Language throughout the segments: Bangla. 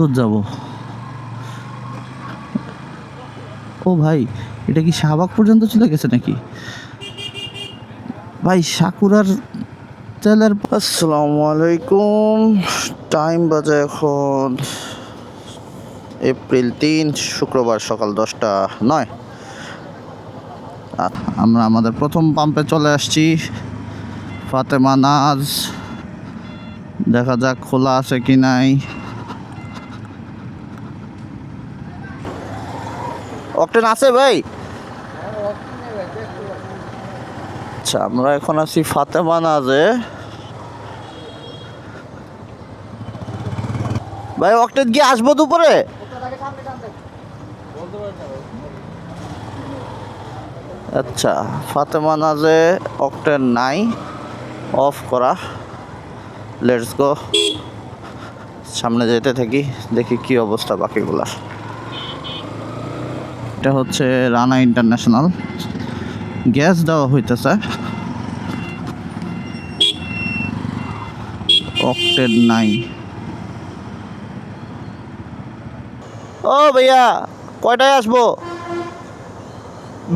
দূর যাব। ও ভাই, এটা কি শাহবাগ পর্যন্ত চলে গেছে নাকি ভাই? সাকুরার তেলের। আসসালামু আলাইকুম। টাইম বাজে এখন এপ্রিল 3, শুক্রবার, সকাল 10:09। আমরা আমাদের প্রথম পাম্পে চলে আসছি, ফাতেমা নাজ। দেখা যাক খোলা আছে কি নাই। অকটেন আছে ভাই? আচ্ছা, আমরা এখন আছি ফাতেমা নাজে। ভাই অকটেন কি আসবো দুপুরে? আচ্ছা, ফাতেমা নাজে অকটেন নাই, অফ করা। লেটস গো, সামনে যেতে থাকি, দেখি কি অবস্থা বাকিগুলার। এটা হচ্ছে রানা ইন্টারন্যাশনাল। গ্যাস দেওয়া হইতেছে, অকটেন নাই। ও ভাইয়া, কয়টায় আসবো?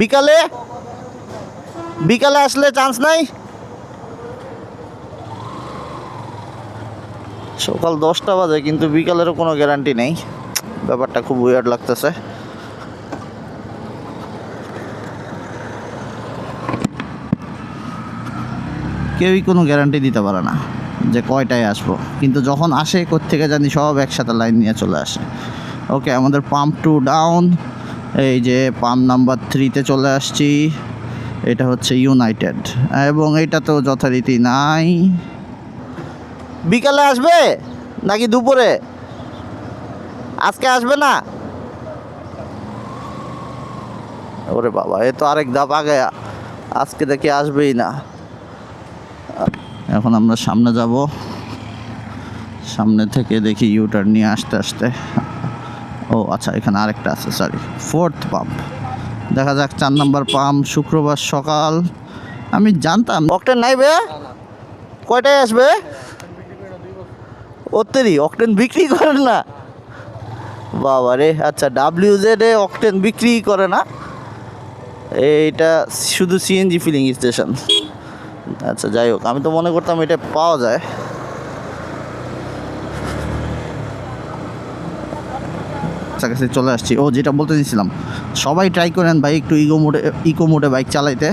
বিকালে? বিকালে আসলে চান্স নাই? সকাল 10টা বাজে, কিন্তু বিকালেরও কোনো গ্যারান্টি নেই। ব্যাপারটা খুব উইয়ার্ড লাগতেছে। কেউই কোনো গ্যারান্টি দিতে পারে না যে কয়টায় আসবো, কিন্তু যখন আসে কোত্থেকে জানি সব একসাথে লাইন নিয়ে চলে আসে। ওকে, আমাদের পাম্প 2 ডাউন। এই যে পাম্প নাম্বার 3-তে চলে আসছি। এটা হচ্ছে ইউনাইটেড, এবং এটা তো যথারীতি নাই। বিকালে আসবে নাকি দুপুরে? আজকে আসবে না? ওরে বাবা, এ তো আরেক ধাপ আগে। আজকে দেখি আসবেই না। এখন আমরা সামনে যাব, সামনে থেকে দেখি ইউটার্ন নিয়ে আসতে আসতে। ও আচ্ছা, এখানে আরেকটা আছে, সরি, 4th পাম্প। দেখা যাক 4 নম্বর পাম্প, শুক্রবার সকাল। আমি জানতাম অকটেন নাই বে। কয়টায় আসবে? ওত্তেরি অকটেন বিক্রি করেন না? বাবা রে, আচ্ছা, WZ এ অকটেন বিক্রি করে না, এইটা শুধু সিএনজি ফিলিং স্টেশন। আচ্ছা, যাই হোক, আমি তো মনে করতাম এটা পাওয়া যায়। কাছাকাছি চলে আসছি। ও, যেটা বলতে দিয়েছিলাম, সবাই ট্রাই করেন ভাই একটু ইকো মোডে বাইক চালাইতে,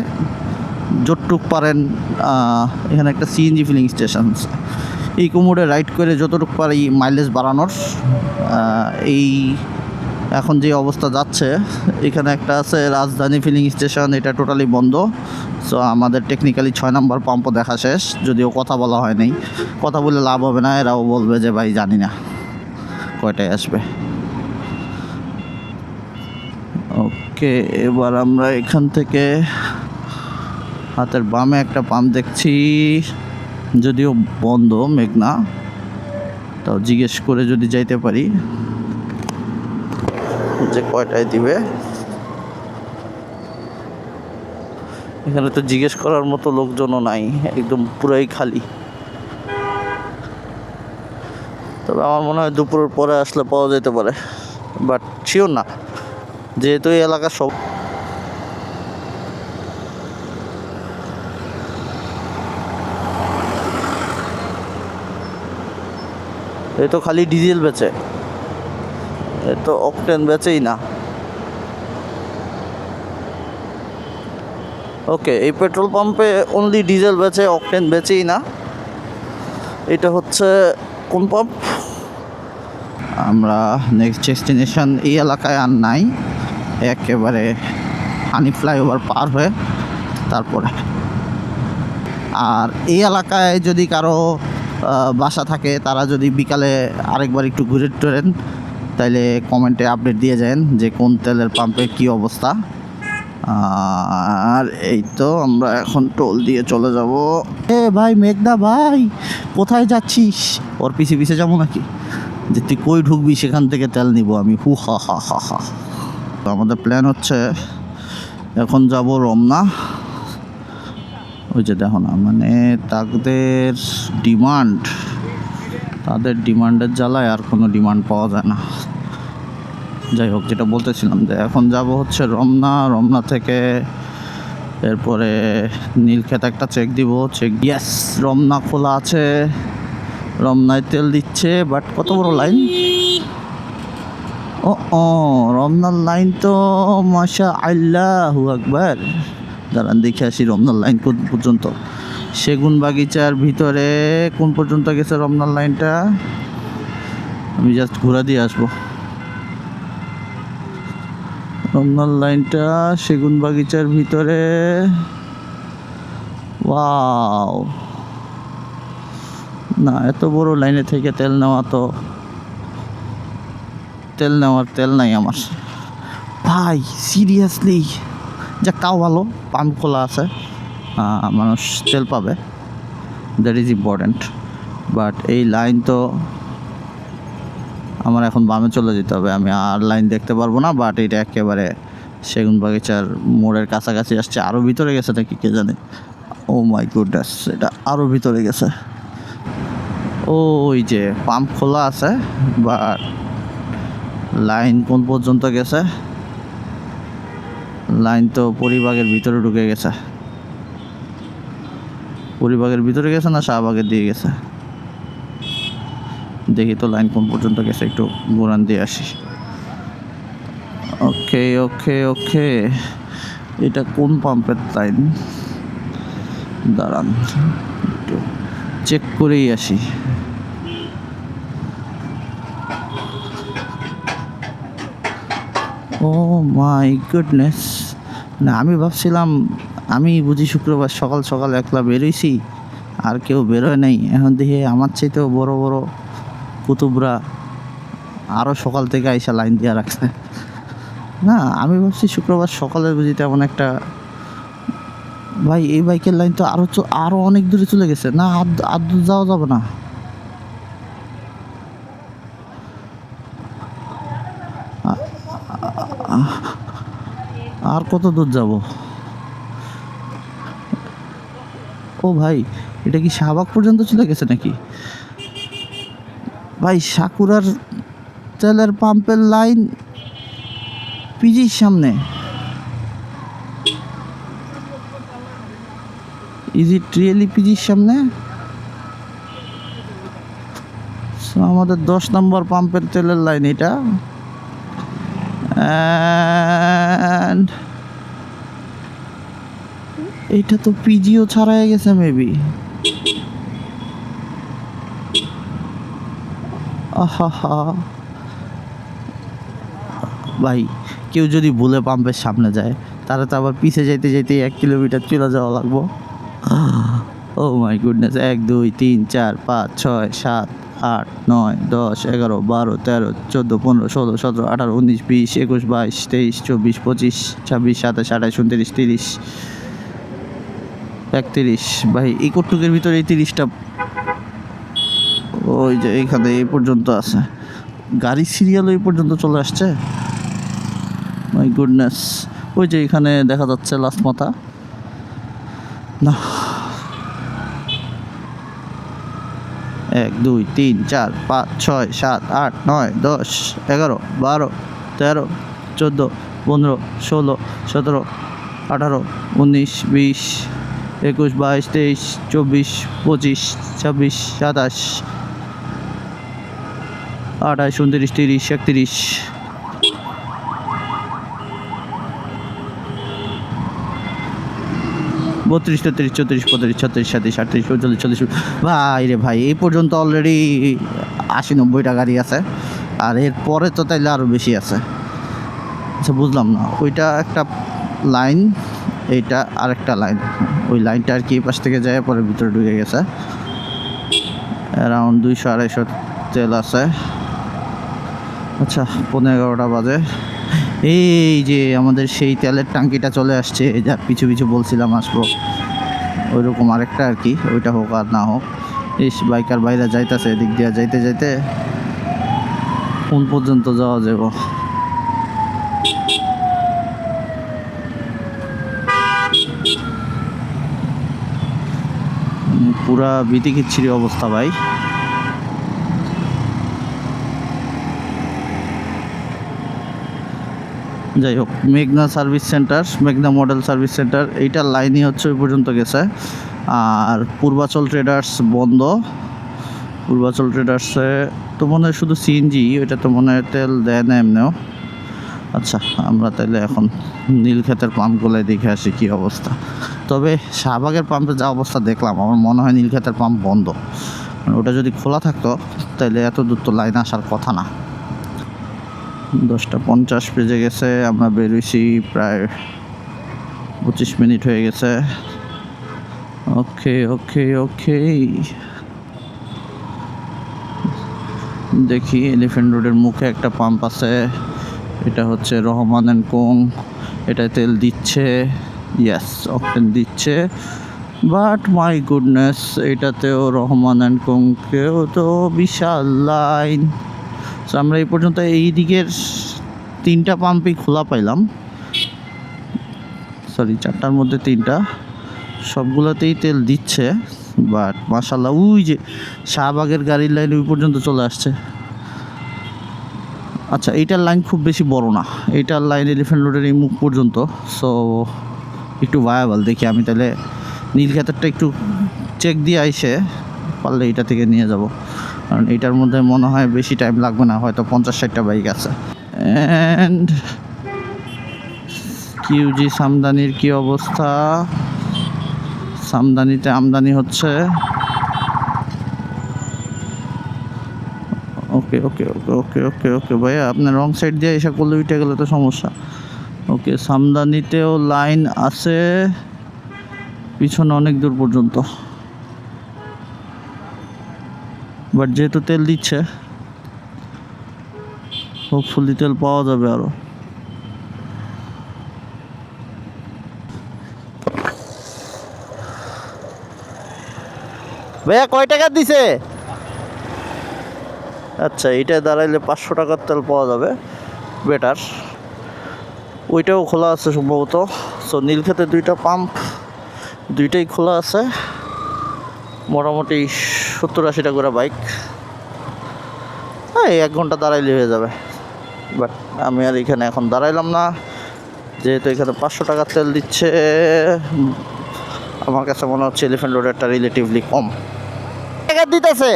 যতটুক পারেন। এখানে একটা সিএনজি ফিলিং স্টেশন, ইকো মোডে রাইড করে যতটুকু পারি মাইলেজ বাড়ানোর। এই এখন যে অবস্থা যাচ্ছে, এখানে একটা আছে রাজধানী ফিলিং স্টেশন, এটা টোটালি বন্ধ। সো আমাদের টেকনিক্যালি 6 নম্বর পাম্পও দেখা শেষ, যদিও কথা বলা হয় নাই। কথা বলে লাভ হবে না, এরাও বলবে যে ভাই জানি না কয়টায় আসবে। ওকে, এবার আমরা এখান থেকে হাতের বামে একটা পাম্প দেখছি, যদিও বন্ধ, মেঘনা। তাও জিজ্ঞেস করে যদি যাইতে পারি যে কয়টায় দিবে। এখানে তো জিজ্ঞেস করার মতো লোকজনও নাই, একদম পুরাই খালি। তবে আমার মনে হয় দুপুরের পরে আসলে পাওয়া যেতে পারে, বাট শিওর না, যেহেতু এই এলাকার সব। এই তো খালি ডিজেল বেচে, এ তো অকটেন বেচেই না। ওকে, এই পেট্রোল পাম্পে অনলি ডিজেল বেচে, অকটেন বেচেই না। এটা হচ্ছে কোন পাম্প? আমরা নেক্সট ডেস্টিনেশন এই এলাকায় আর নাই, একেবারে হানি ফ্লাইওভার পার হয়ে তারপরে। আর এই এলাকায় যদি কারো বাসা থাকে, তারা যদি বিকালে আরেকবার একটু ঘুরে টুরেন, তাইলে কমেন্টে আপডেট দিয়ে যান যে কোন তেলের পাম্পের কী অবস্থা। আর এই তো আমরা এখন টোল দিয়ে চলে যাব। এ ভাই মেঘদা ভাই, কোথায় যাচ্ছিস? ওর পিছে পিছে যাবো নাকি? যে তুই কই ঢুকবি সেখান থেকে তেল নিব আমি। হু হা হা হা হা। আমাদের প্ল্যান হচ্ছে এখন যাব রমনা। ওই যে দেখো না, মানে তাদের ডিমান্ড তাদের ডিমান্ডের জ্বালায় আর কোনো ডিমান্ড পাওয়া যায় না। যাই হোক, যেটা বলতেছিলাম যে এখন যাব হচ্ছে রমনা থেকে এরপরে নীলক্ষেত একটা চেক দিব। ইয়েস, রমনা খোলা আছে, রমনায় তেল দিচ্ছে, বাট কত বড় লাইন! ও ও রমনার লাইন তো মাশা আল্লাহু আকবার। দাঁড়ান দেখে আসি রমনার লাইন কোন পর্যন্ত। সেগুন বাগিচার ভিতরে কোন পর্যন্ত গেছে রমনার লাইনটা, আমি জাস্ট ঘোরা দিয়ে আসবো। রমনার লাইনটা সেগুন বাগিচার ভিতরে। ওয়াও, না এত বড় লাইনে থেকে তেল নেওয়া তো, তেল নাই আমার ভাই, সিরিয়াসলি। যা তাও ভালো, পাম্প খোলা আছে, মানুষ তেল পাবে, দ্যাট ইজ ইম্পর্ট্যান্ট। বাট এই লাইন তো আমার এখন বামে চলে যেতে হবে, আমি আর লাইন দেখতে পারবো না। বাট এটা একেবারে সেগুন বাগিচার মোড়ের কাছাকাছি আসছে, আরও ভিতরে গেছে নাকি কে জানে। ও মাই গুডনেস, এটা আরও ভিতরে গেছে। ওই যে পাম্প খোলা আছে, বাট লাইন কোন পর্যন্ত গেছে? লাইন তো পরিবাগের ভিতরে ঢুকে গেছে। পরিবাগের ভিতরে গেছে না শাহবাগের দিয়ে গেছে? দেখি তো লাইন কোন পর্যন্ত গেছে, একটু ঘোরান দিয়ে আসি। ওকে ওকে ওকে, এটা কোন পাম্পের লাইন? দাঁড়ান একটু চেক করেই আসি। ও মাই গুডনেস, না আমি ভাবছিলাম, আমি বুঝি শুক্রবার সকাল সকাল একলা বেরোইছি, আর কেউ বেরোয় নাই। এখন দেখি আমার চাইতেও বড় বড় কুতুবরা আরও সকাল থেকে আইসা লাইন দিয়ে রাখছে। না আমি ভাবছি শুক্রবার সকালে বুঝি তেমন একটা। ভাই এই বাইকের লাইন তো আরও অনেক দূরে চলে গেছে। না আর দূর যাওয়া যাবে না। আর কত দূর যাব? ও ভাই, এটা কি শাহবাগ পর্যন্ত চলে গেছে নাকি? ভাই সাকুরার তেলের পাম্পের লাইন পিজির সামনে। ইজ ইট রিয়েলি পিজির সামনে? আমাদের 10 নম্বর পাম্পের তেলের লাইন এটা। অ্যান্ড এইটা তো পিজিও ছাড়াই গেছে মেবি। আহা, ভাই কেউ যদি ভুলে পাম্পের সামনে যায়, তারা তো আবার পিছে যাইতে যাইতে 1 কিলোমিটার চলে যাওয়া লাগবো। ও মাই গুডনেস, 1 2 3 4 5 6 7 8 9 10 11 12 13 14 15 16 17 18 19 20 21 22 23 24 25 26 27 28 29 30 31। ভাই এই কটুকের ভিতরে এই 30টা, ওই যে এইখানে এই পর্যন্ত আছে। গাড়ির সিরিয়াল এই পর্যন্ত চলে আসছে। মাই গুডনেস, ওই যে এখানে দেখা যাচ্ছে লাস্ট মাথা। না 1 2 3 4 5 6 7 8 9 10 11 12 13 14 15 16 17 18 19 20 21 22 23 24 25 26 27 28 29 30 31 32 33 34 35 36 37 38 39 40। ভাই রে ভাই, এই পর্যন্ত অলরেডি 80-90টা গাড়ি আছে, আর এর পরে তো তাইলে আরও বেশি আছে। আচ্ছা বুঝলাম না, ওইটা একটা লাইন, এইটা আরেকটা লাইন। ওই লাইনটা আর কি এই পাশ থেকে যায় পরে ভিতরে ঢুকে গেছে। অ্যারাউন্ড 200-250 তেল আছে। আচ্ছা 11:15 বাজে। এই যে আমাদের সেই তেলের ট্যাঙ্কিটা চলে আসছে, যার পিছু পিছু বলছিলাম আসবো, ওইরকম আরেকটা আর কি। ওইটা হোক আর না হোক, এই বাইকার বাইরে যাইতেছে, এদিক দিয়ে যাইতে যাইতে কোন পর্যন্ত যাওয়া যাব। পুরা বিতি খিচ্ছিরি অবস্থা ভাই। যাই হোক, মেঘনা সার্ভিস সেন্টার, মেঘনা মডেল সার্ভিস সেন্টার, এইটার লাইনই হচ্ছে ওই পর্যন্ত গেছে। আর পূর্বাচল ট্রেডার্স বন্ধ। পূর্বাচল ট্রেডার্সে তো মনে হয় শুধু সিএনজি, ওইটা তো মনে হয় তেল দেয় না এমনিও। আচ্ছা, আমরা তাহলে এখন নীলক্ষেতের পাম্পগুলোয় দেখে আসি কী অবস্থা। তবে শাহবাগের পাম্পে যা অবস্থা দেখলাম, আমার মনে হয় নীলক্ষেতের পাম্প বন্ধ। ওটা যদি খোলা থাকতো তাহলে এত দূর তো লাইন আসার কথা না। 10:50 বেজে গেছে, আমরা বেরোইছি প্রায় 25 মিনিট হয়ে গেছে। ওকে ওকে ওকে, দেখি এলিফ্যান্ট রোডের মুখে একটা পাম্প আছে, এটা হচ্ছে রহমান অ্যান্ড কোং। এটা তেল দিচ্ছে, ইয়েস অকটেন দিচ্ছে, বাট মাই গুডনেস এটাতেও রহমান অ্যান্ড কোংকেও তো বিশাল লাইন। সো আমরা এই পর্যন্ত এই দিকের 3টা পাম্পই খোলা পাইলাম, সরি 4টার মধ্যে 3টা, সবগুলোতেই তেল দিচ্ছে। বাট মাশাল্লাহ ওই যে শাহবাগের গাড়ির লাইন ওই পর্যন্ত চলে আসছে। আচ্ছা, এইটার লাইন খুব বেশি বড় না, এইটার লাইন এলিফ্যান্ট রোডের এই মুখ পর্যন্ত, সো একটু ভায়াবল। দেখি আমি তাহলে নীলক্ষেতেরটা একটু চেক দিয়ে আইসে পারলে এইটা থেকে নিয়ে যাব, কারণ এইটার মধ্যে মনে হয় বেশি টাইম লাগবে না, হয়তো 50-60টা বাইক আছে। অ্যান্ড কিউজি সামদানির কি অবস্থা? সামদানিতে আমদানি হচ্ছে। ওকে ওকে ওকে ওকে ওকে ওকে ভাইয়া, আপনার রং সাইড দিয়ে এসে করলে উঠে গেলে তো সমস্যা। ওকে, সামদানিতেও লাইন আছে পিছনে অনেক দূর পর্যন্ত, বাট যেহেতু তেল দিচ্ছে হোপফুলি তেল পাওয়া যাবে আরও। ভাইয়া কয় টাকা দিছে? আচ্ছা, এইটা দাঁড়াইলে 500 টাকার তেল পাওয়া যাবে, বেটার। ওইটাও খোলা আছে সম্ভবত। সো নীলক্ষেতে 2টা পাম্প, 2টাই খোলা আছে, মোটামুটি 70-80টা করে বাইক। হ্যাঁ, 1 ঘন্টা দাঁড়াইলে হয়ে যাবে, বাট আমি আর এখানে এখন দাঁড়াইলাম না, যেহেতু এখানে 500 টাকার তেল দিচ্ছে। আমার কাছে মনে হচ্ছে এলিফ্যান্ট রোডেরটা রিলেটিভলি কম টাকা দিতেছে।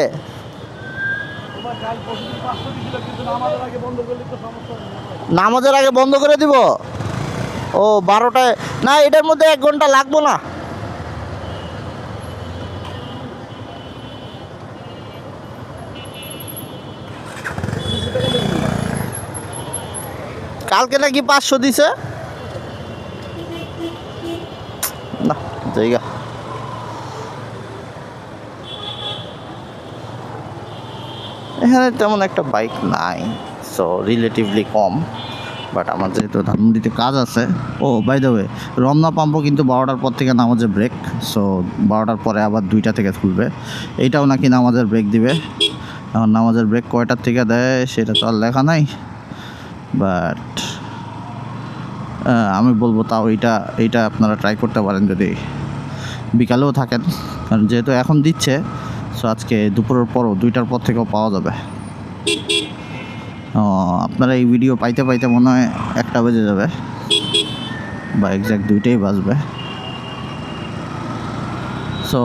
নামাজের আগে বন্ধ করে দিব? ও 12টায় না, এটার মধ্যে 1 ঘন্টা লাগবো না। কালকে নাকি 500 দিছে না জায়গা। এখানে তেমন একটা বাইক নাই, সো রিলেটিভলি কম। বাট আমার যেহেতু ধানমন্ডিতে কাজ আছে। ও বাই দ্য ওয়ে, রমনা পাম্পও কিন্তু 12টার পর থেকে নামাজের ব্রেক, সো 12টার পরে আবার 2টা থেকে খুলবে। এইটাও নাকি নামাজের ব্রেক দিবে। এখন নামাজের ব্রেক কয়টার থেকে দেয় সেটা তো আর লেখা নাই, বাট আমি বলবো তাও এইটা আপনারা ট্রাই করতে পারেন যদি বিকালেও থাকেন, কারণ যেহেতু এখন দিচ্ছে, সো আজকে দুপুরের পরও 2টার পর থেকেও পাওয়া যাবে। আপনারা এই ভিডিও পাইতে পাইতে মনে হয় 1টা বেজে যাবে, বা এক্স্যাক্ট 2টাই বাজবে। সো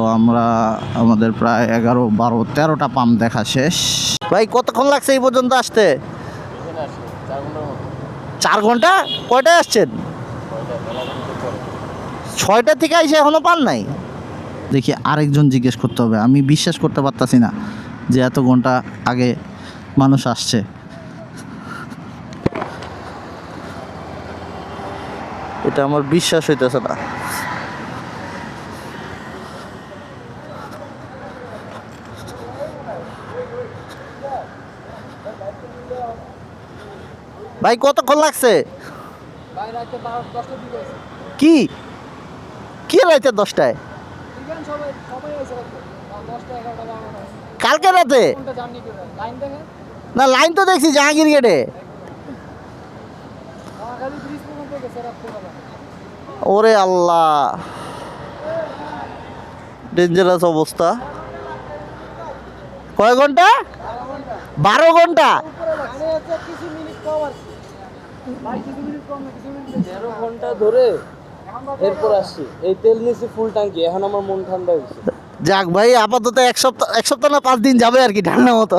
আমাদের প্রায় 11, 12, 13টা পাম্প দেখা শেষ। ভাই কতক্ষণ লাগছে এই পর্যন্ত আসতে? 4 ঘন্টা? কয়টায় আসছেন? 6টা থেকে এসে এখনো পান নাই? দেখি আরেকজন জিজ্ঞেস করতে হবে, আমি বিশ্বাস করতে পারতাছি না যে এত ঘন্টা আগে মানুষ আসছে। এটা আমার বিশ্বাস হইতেছে না। ভাই কতক্ষণ লাগছে? কি কি রাইতে 10টায়? কালকে রাতে? না, লাইন তো দেখছি জাহাঙ্গীর গেটে। ওরে আল্লাহ, ডেঞ্জারাস অবস্থা। কয় ঘন্টা? 12 ঘন্টা? ঘন্টা ধরে এরপর আসছি, এই তেল নিছি ফুল ট্যাঙ্কি, এখন আমার মন ঠান্ডা হয়েছে। যাক ভাই, আপাতত এক সপ্তাহ না 5 দিন যাবে আর কি ঠান্ডা মতো।